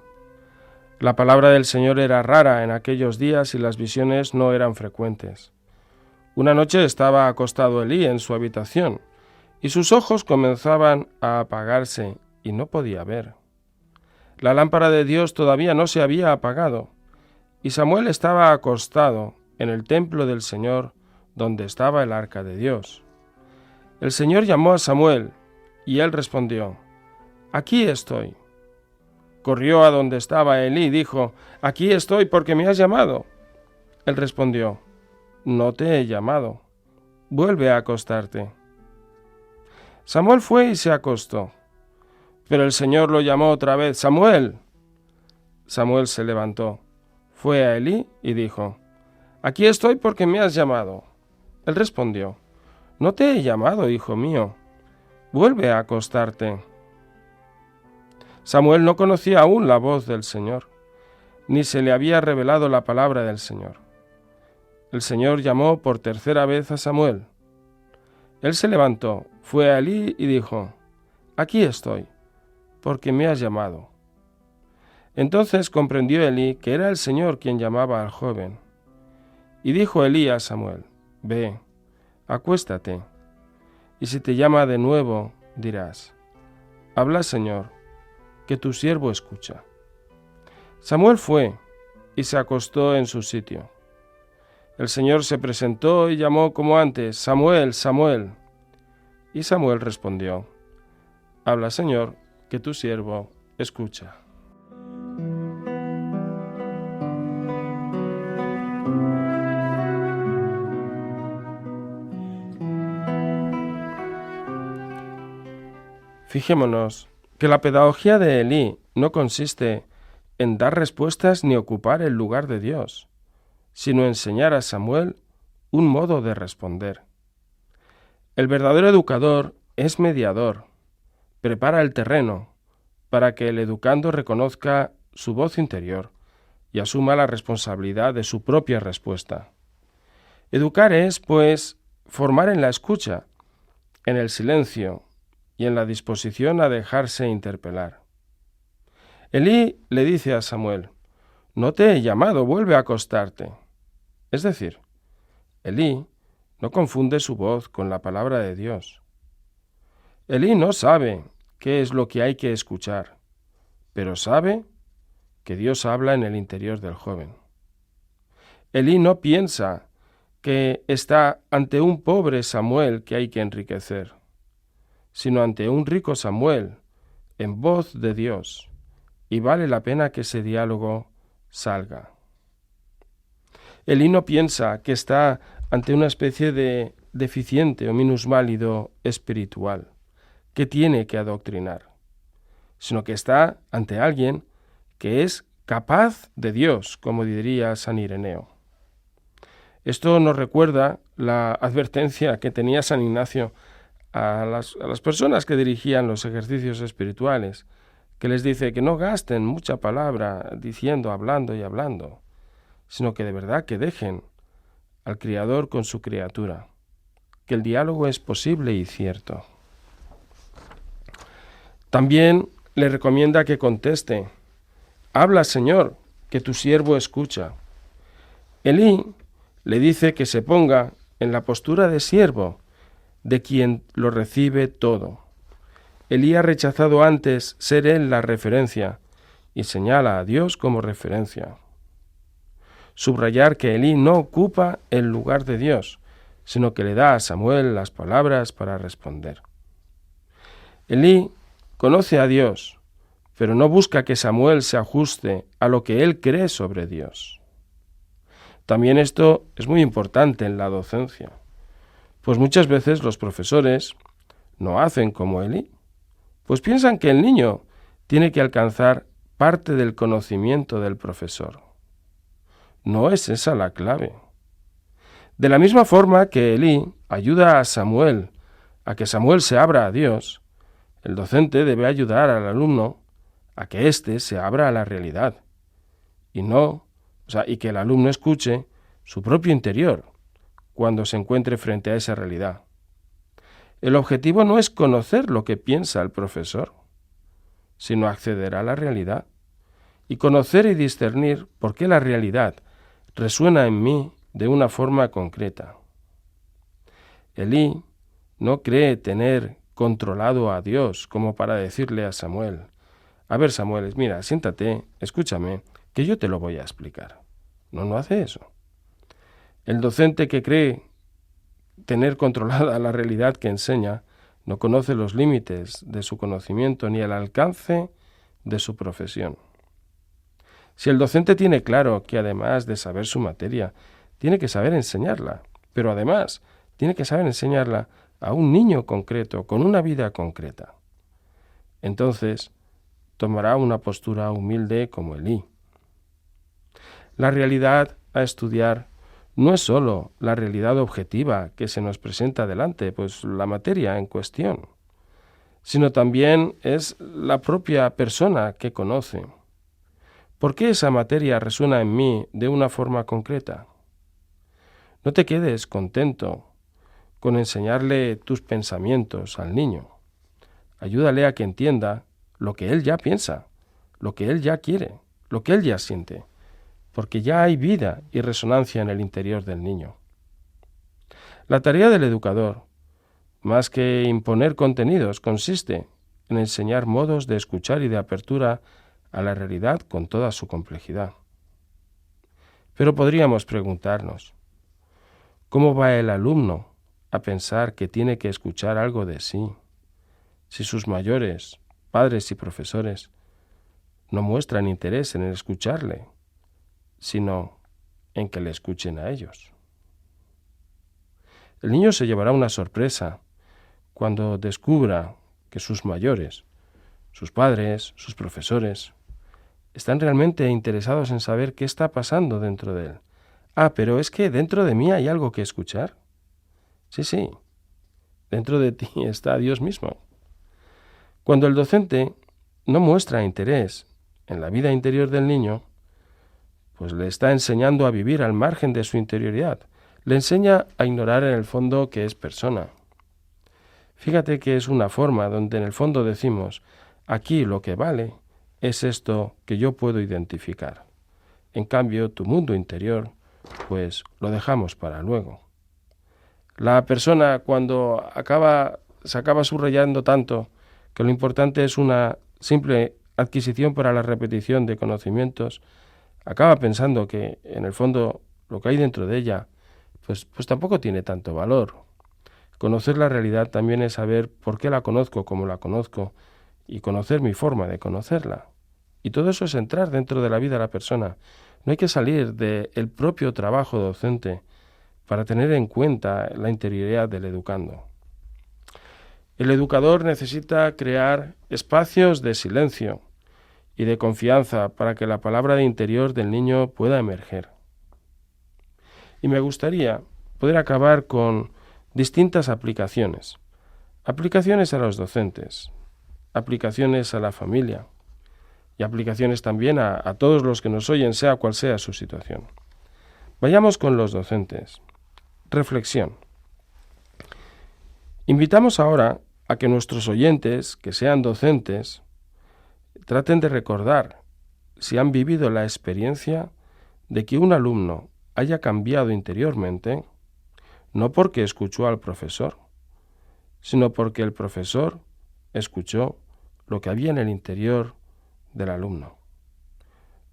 La palabra del Señor era rara en aquellos días y las visiones no eran frecuentes. Una noche estaba acostado Elí en su habitación y sus ojos comenzaban a apagarse y no podía ver. La lámpara de Dios todavía no se había apagado y Samuel estaba acostado en el templo del Señor donde estaba el arca de Dios. El Señor llamó a Samuel y él respondió: «Aquí estoy». Corrió a donde estaba Elí y dijo: «Aquí estoy porque me has llamado». Él respondió: «No te he llamado. Vuelve a acostarte». Samuel fue y se acostó. Pero el Señor lo llamó otra vez: «Samuel». Samuel se levantó, fue a Elí y dijo: «Aquí estoy porque me has llamado». Él respondió: «No te he llamado, hijo mío. Vuelve a acostarte». Samuel no conocía aún la voz del Señor, ni se le había revelado la palabra del Señor. El Señor llamó por tercera vez a Samuel. Él se levantó, fue a Elí y dijo: «Aquí estoy, porque me has llamado». Entonces comprendió Elí que era el Señor quien llamaba al joven. Y dijo Elí a Samuel: «Ve, acuéstate, y si te llama de nuevo, dirás: Habla, Señor, que tu siervo escucha». Samuel fue y se acostó en su sitio. El Señor se presentó y llamó como antes: «Samuel, Samuel». Y Samuel respondió: «Habla, Señor, que tu siervo escucha». Fijémonos que la pedagogía de Elí no consiste en dar respuestas ni ocupar el lugar de Dios, sino enseñar a Samuel un modo de responder. El verdadero educador es mediador, prepara el terreno para que el educando reconozca su voz interior y asuma la responsabilidad de su propia respuesta. Educar es, pues, formar en la escucha, en el silencio y en la disposición a dejarse interpelar. Elí le dice a Samuel: «No te he llamado, vuelve a acostarte». Es decir, Elí no confunde su voz con la palabra de Dios. Elí no sabe qué es lo que hay que escuchar, pero sabe que Dios habla en el interior del joven. Elí no piensa que está ante un pobre Samuel que hay que enriquecer, sino ante un rico Samuel, en voz de Dios, y vale la pena que ese diálogo salga. Elí no piensa que está ante una especie de deficiente o minusválido espiritual que tiene que adoctrinar, sino que está ante alguien que es capaz de Dios, como diría San Ireneo. Esto nos recuerda la advertencia que tenía San Ignacio a las personas que dirigían los ejercicios espirituales, que les dice que no gasten mucha palabra diciendo, hablando y hablando, sino que de verdad que dejen al Criador con su criatura, que el diálogo es posible y cierto. También le recomienda que conteste: «Habla, Señor, que tu siervo escucha». Elí le dice que se ponga en la postura de siervo, de quien lo recibe todo. Elí ha rechazado antes ser él la referencia y señala a Dios como referencia. Subrayar que Elí no ocupa el lugar de Dios, sino que le da a Samuel las palabras para responder. Elí conoce a Dios, pero no busca que Samuel se ajuste a lo que él cree sobre Dios. También esto es muy importante en la docencia, pues muchas veces los profesores no hacen como Elí, pues piensan que el niño tiene que alcanzar parte del conocimiento del profesor. No es esa la clave. De la misma forma que Elí ayuda a Samuel a que Samuel se abra a Dios, el docente debe ayudar al alumno a que éste se abra a la realidad y que el alumno escuche su propio interior cuando se encuentre frente a esa realidad. El objetivo no es conocer lo que piensa el profesor, sino acceder a la realidad y conocer y discernir por qué la realidad resuena en mí de una forma concreta. Elí no cree tener controlado a Dios como para decirle a Samuel: «A ver, Samuel, mira, siéntate, escúchame, que yo te lo voy a explicar». No hace eso. El docente que cree tener controlada la realidad que enseña no conoce los límites de su conocimiento ni el alcance de su profesión. Si el docente tiene claro que además de saber su materia, tiene que saber enseñarla, pero además tiene que saber enseñarla a un niño concreto, con una vida concreta, entonces tomará una postura humilde como Elí. La realidad a estudiar no es sólo la realidad objetiva que se nos presenta delante, pues la materia en cuestión, sino también es la propia persona que conoce. ¿Por qué esa materia resuena en mí de una forma concreta? No te quedes contento con enseñarle tus pensamientos al niño. Ayúdale a que entienda lo que él ya piensa, lo que él ya quiere, lo que él ya siente, porque ya hay vida y resonancia en el interior del niño. La tarea del educador, más que imponer contenidos, consiste en enseñar modos de escuchar y de apertura a la realidad con toda su complejidad. Pero podríamos preguntarnos, ¿cómo va el alumno a pensar que tiene que escuchar algo de sí, si sus mayores, padres y profesores, no muestran interés en escucharle, sino en que le escuchen a ellos? El niño se llevará una sorpresa cuando descubra que sus mayores, sus padres, sus profesores, están realmente interesados en saber qué está pasando dentro de él. Ah, pero es que dentro de mí hay algo que escuchar. Sí, dentro de ti está Dios mismo. Cuando el docente no muestra interés en la vida interior del niño, pues le está enseñando a vivir al margen de su interioridad. Le enseña a ignorar en el fondo que es persona. Fíjate que es una forma donde en el fondo decimos, aquí lo que vale es esto que yo puedo identificar. En cambio, tu mundo interior, pues lo dejamos para luego. La persona cuando se acaba subrayando tanto que lo importante es una simple adquisición para la repetición de conocimientos, acaba pensando que en el fondo lo que hay dentro de ella pues tampoco tiene tanto valor. Conocer la realidad también es saber por qué la conozco como la conozco y conocer mi forma de conocerla. Y todo eso es entrar dentro de la vida de la persona. No hay que salir del propio trabajo docente para tener en cuenta la interioridad del educando. El educador necesita crear espacios de silencio y de confianza para que la palabra de interior del niño pueda emerger. Y me gustaría poder acabar con distintas aplicaciones. Aplicaciones a los docentes, aplicaciones a la familia y aplicaciones también a todos los que nos oyen, sea cual sea su situación. Vayamos con los docentes. Reflexión. Invitamos ahora a que nuestros oyentes, que sean docentes, traten de recordar si han vivido la experiencia de que un alumno haya cambiado interiormente, no porque escuchó al profesor, sino porque el profesor escuchó lo que había en el interior del alumno.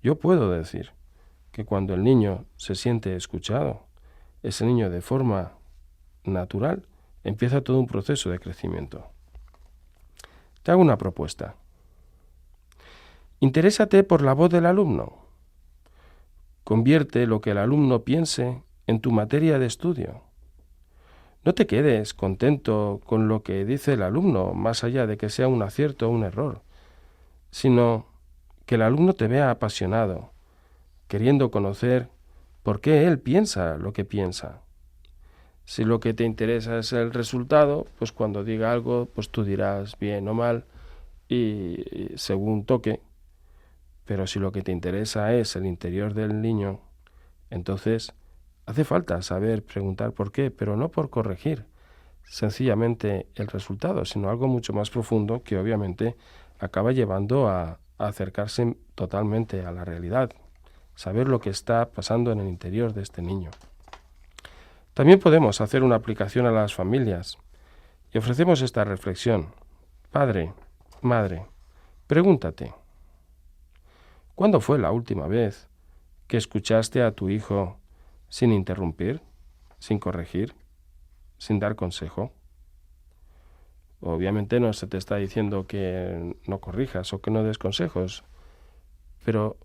Yo puedo decir que cuando el niño se siente escuchado, ese niño de forma natural empieza todo un proceso de crecimiento. Te hago una propuesta. Interésate por la voz del alumno. Convierte lo que el alumno piense en tu materia de estudio. No te quedes contento con lo que dice el alumno, más allá de que sea un acierto o un error, sino que el alumno te vea apasionado, queriendo conocer por qué él piensa lo que piensa. Si lo que te interesa es el resultado, pues cuando diga algo, pues tú dirás bien o mal y según toque. Pero si lo que te interesa es el interior del niño, entonces hace falta saber preguntar por qué, pero no por corregir sencillamente el resultado, sino algo mucho más profundo que obviamente acaba llevando a acercarse totalmente a la realidad, saber lo que está pasando en el interior de este niño. También podemos hacer una aplicación a las familias y ofrecemos esta reflexión. Padre, madre, pregúntate, ¿cuándo fue la última vez que escuchaste a tu hijo sin interrumpir, sin corregir, sin dar consejo? Obviamente no se te está diciendo que no corrijas o que no des consejos, pero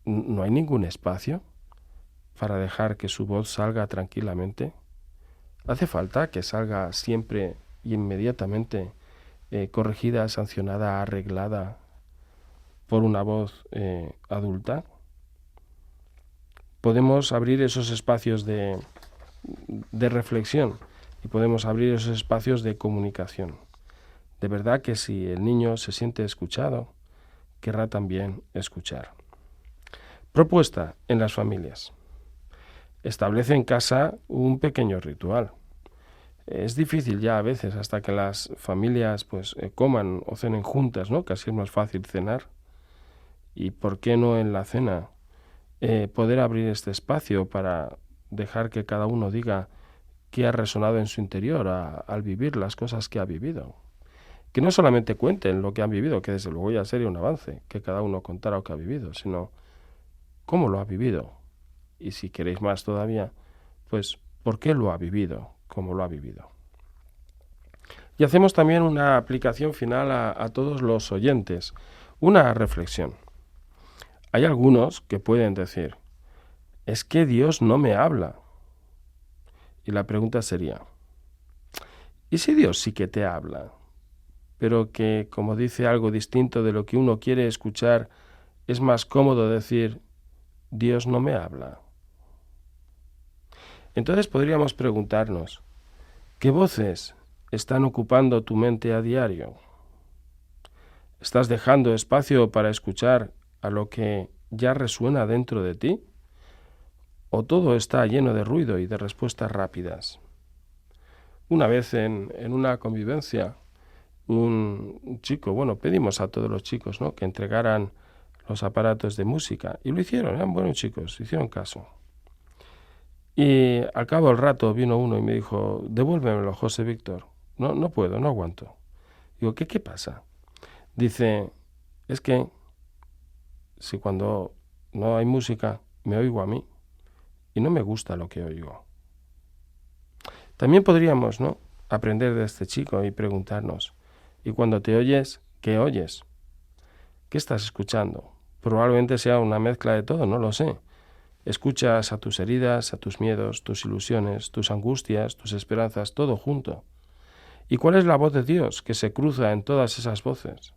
¿no hay ningún espacio para dejar que su voz salga tranquilamente? ¿Hace falta que salga siempre y inmediatamente corregida, sancionada, arreglada por una voz adulta? Podemos abrir esos espacios de reflexión y podemos abrir esos espacios de comunicación. De verdad que si el niño se siente escuchado, querrá también escuchar. Propuesta en las familias. Establece en casa un pequeño ritual. Es difícil ya a veces hasta que las familias coman o cenen juntas, ¿no? Casi es más fácil cenar. ¿Y por qué no en la cena poder abrir este espacio para dejar que cada uno diga qué ha resonado en su interior al vivir las cosas que ha vivido? Que no solamente cuenten lo que han vivido, que desde luego ya sería un avance, que cada uno contara lo que ha vivido, sino cómo lo ha vivido. Y si queréis más todavía, pues por qué lo ha vivido, cómo lo ha vivido. Y hacemos también una aplicación final a todos los oyentes, una reflexión. Hay algunos que pueden decir, es que Dios no me habla. Y la pregunta sería, ¿y si Dios sí que te habla? Pero que, como dice algo distinto de lo que uno quiere escuchar, es más cómodo decir, Dios no me habla. Entonces podríamos preguntarnos, ¿qué voces están ocupando tu mente a diario? ¿Estás dejando espacio para escuchar a lo que ya resuena dentro de ti? ¿O todo está lleno de ruido y de respuestas rápidas? Una vez en una convivencia, un chico, pedimos a todos los chicos, ¿no?, que entregaran los aparatos de música, y lo hicieron, eran buenos chicos, hicieron caso. Y al cabo del rato vino uno y me dijo, devuélvemelo, José Víctor, no puedo, no aguanto. Digo, ¿qué pasa? Dice, es que si cuando no hay música me oigo a mí y no me gusta lo que oigo. También podríamos, ¿no?, aprender de este chico y preguntarnos, ¿y cuando te oyes, qué oyes? ¿Qué estás escuchando? Probablemente sea una mezcla de todo, no lo sé. Escuchas a tus heridas, a tus miedos, tus ilusiones, tus angustias, tus esperanzas, todo junto. ¿Y cuál es la voz de Dios que se cruza en todas esas voces?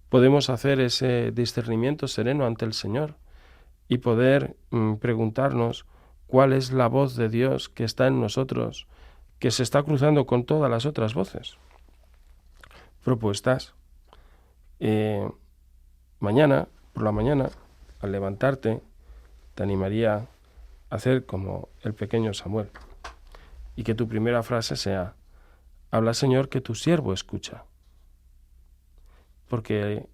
Podemos hacer ese discernimiento sereno ante el Señor y poder preguntarnos cuál es la voz de Dios que está en nosotros, que se está cruzando con todas las otras voces. Propuestas. Mañana, por la mañana, al levantarte, te animaría a hacer como el pequeño Samuel y que tu primera frase sea: habla, Señor, que tu siervo escucha, porque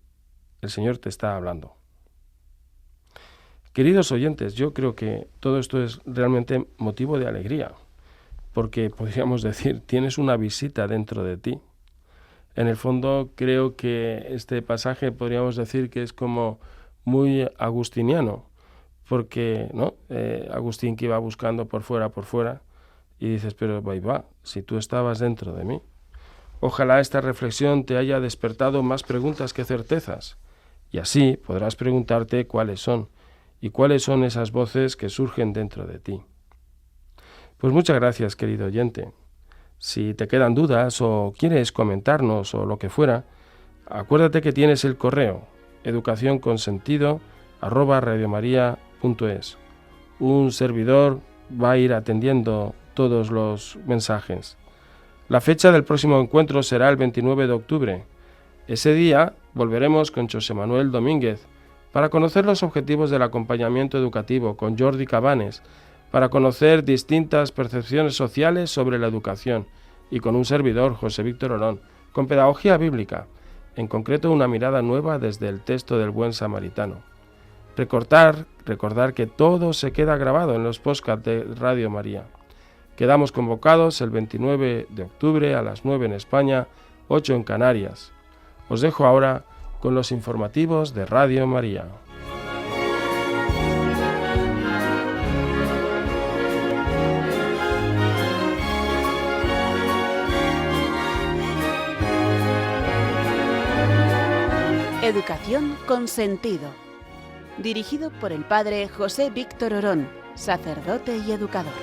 el Señor te está hablando. Queridos oyentes, yo creo que todo esto es realmente motivo de alegría, porque podríamos decir, tienes una visita dentro de ti. En el fondo creo que este pasaje podríamos decir que es como muy agustiniano, porque ¿no? Agustín que iba buscando por fuera, y dices, pero va, si tú estabas dentro de mí. Ojalá esta reflexión te haya despertado más preguntas que certezas, y así podrás preguntarte cuáles son, y cuáles son esas voces que surgen dentro de ti. Pues muchas gracias, querido oyente. Si te quedan dudas o quieres comentarnos o lo que fuera, acuérdate que tienes el correo educacionconsentido@radiomaria.es. Un servidor va a ir atendiendo todos los mensajes. La fecha del próximo encuentro será el 29 de octubre. Ese día volveremos con José Manuel Domínguez para conocer los objetivos del acompañamiento educativo, con Jordi Cabanes, para conocer distintas percepciones sociales sobre la educación, y con un servidor, José Víctor Orón, con pedagogía bíblica, en concreto una mirada nueva desde el texto del Buen Samaritano. Recordar que todo se queda grabado en los podcasts de Radio María. Quedamos convocados el 29 de octubre a las 9 en España, 8 en Canarias. Os dejo ahora con los informativos de Radio María. Educación con sentido. Dirigido por el padre José Víctor Orón, sacerdote y educador.